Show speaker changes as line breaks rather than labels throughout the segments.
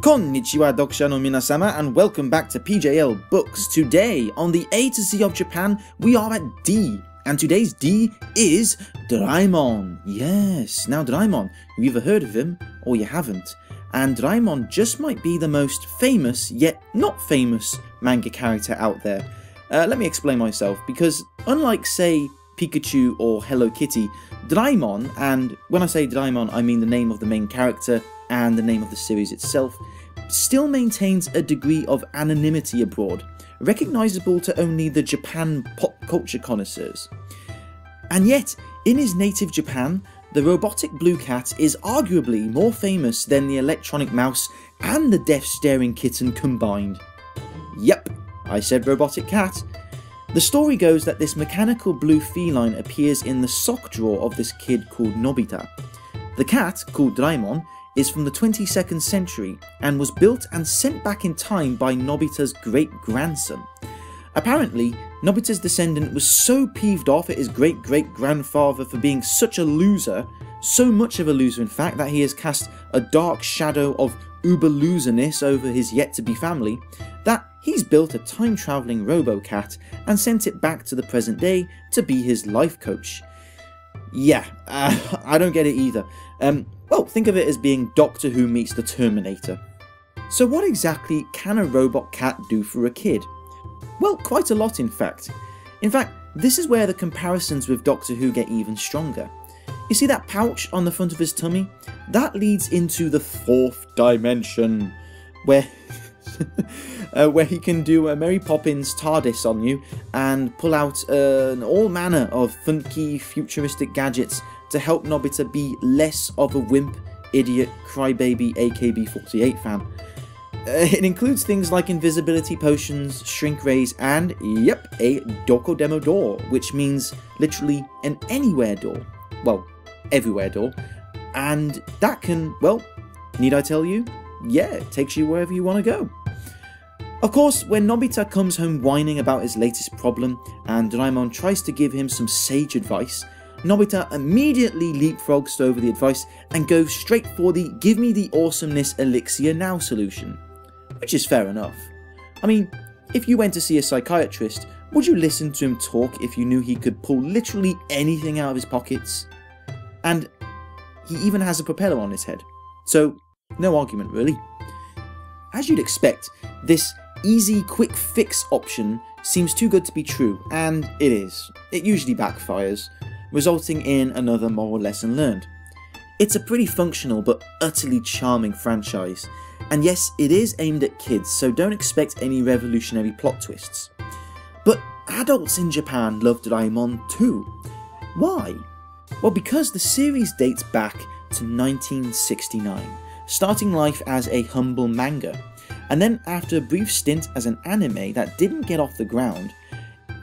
Konnichiwa Dokusha no minasama and welcome back to PJL Books. Today on the A to Z of Japan we are at D, and today's D is Doraemon. Yes, now Doraemon, you've either heard of him or you haven't, and Doraemon just might be the most famous yet not famous manga character out there. Let me explain myself, because unlike say Pikachu or Hello Kitty, Doraemon, and when I say Doraemon I mean the name of the main character and the name of the series itself, still maintains a degree of anonymity abroad, recognisable to only the Japan pop culture connoisseurs. And yet, in his native Japan, the robotic blue cat is arguably more famous than the electronic mouse and the deaf staring kitten combined. Yep, I said robotic cat. The story goes that this mechanical blue feline appears in the sock drawer of this kid called Nobita. The cat, called Doraemon, is from the 22nd century and was built and sent back in time by Nobita's great-grandson. Apparently, Nobita's descendant was so peeved off at his great-great-grandfather for being such a loser, so much of a loser in fact, that he has cast a dark shadow of uber-loserness over his yet-to-be family, that he's built a time-travelling robo-cat and sent it back to the present day to be his life coach. Yeah, I don't get it either. Well, think of it as being Doctor Who meets the Terminator. So what exactly can a robot cat do for a kid? Well, quite a lot in fact. In fact, this is where the comparisons with Doctor Who get even stronger. You see that pouch on the front of his tummy? That leads into the fourth dimension, where where he can do a Mary Poppins TARDIS on you and pull out all manner of funky futuristic gadgets to help Nobita be less of a wimp, idiot, crybaby AKB48 fan. It includes things like invisibility potions, shrink rays, and, yep, a Dokodemo door, which means literally an anywhere door. Well, everywhere door. And that can, well, need I tell you? Yeah, it takes you wherever you want to go. Of course, when Nobita comes home whining about his latest problem and Doraemon tries to give him some sage advice, Nobita immediately leapfrogs over the advice and goes straight for the give me the awesomeness elixir now solution. Which is fair enough. I mean, if you went to see a psychiatrist, would you listen to him talk if you knew he could pull literally anything out of his pockets? And he even has a propeller on his head. So, no argument really. As you'd expect, this easy quick fix option seems too good to be true, and it is. It usually backfires, resulting in another moral lesson learned. It's a pretty functional but utterly charming franchise, and yes, it is aimed at kids, so don't expect any revolutionary plot twists. But adults in Japan love Doraemon too. Why? Well, because the series dates back to 1969, starting life as a humble manga, and then after a brief stint as an anime that didn't get off the ground,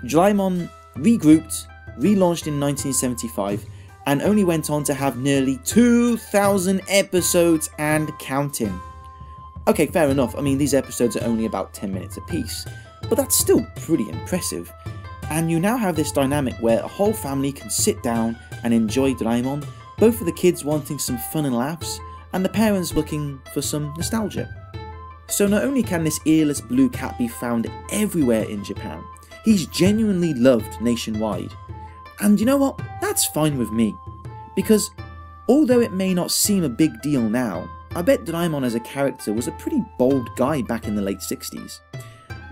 Doraemon regrouped, relaunched in 1975, and only went on to have nearly 2,000 episodes and counting. Okay, fair enough, I mean these episodes are only about 10 minutes apiece, but that's still pretty impressive. And you now have this dynamic where a whole family can sit down and enjoy Doraemon, both for the kids wanting some fun and laughs, and the parents looking for some nostalgia. So not only can this earless blue cat be found everywhere in Japan, he's genuinely loved nationwide. And you know what? That's fine with me. Because although it may not seem a big deal now, I bet Doraemon as a character was a pretty bold guy back in the late 60s.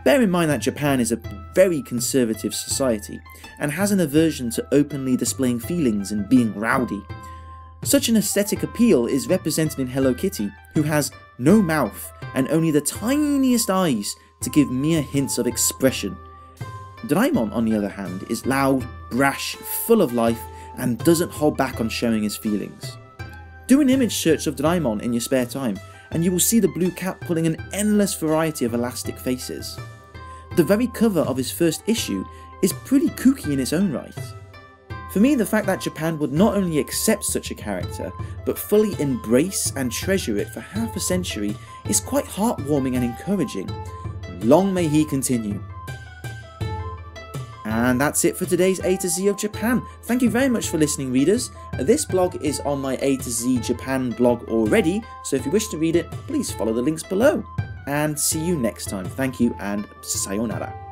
Bear in mind that Japan is a very conservative society and has an aversion to openly displaying feelings and being rowdy. Such an aesthetic appeal is represented in Hello Kitty, who has no mouth and only the tiniest eyes to give mere hints of expression. Doraemon, on the other hand, is loud, brash, full of life, and doesn't hold back on showing his feelings. Do an image search of Doraemon in your spare time, and you will see the blue cat pulling an endless variety of elastic faces. The very cover of his first issue is pretty kooky in its own right. For me, the fact that Japan would not only accept such a character, but fully embrace and treasure it for half a century is quite heartwarming and encouraging. Long may he continue. And that's it for today's A to Z of Japan. Thank you very much for listening, readers. This blog is on my A to Z Japan blog already, so if you wish to read it, please follow the links below. And see you next time. Thank you and sayonara.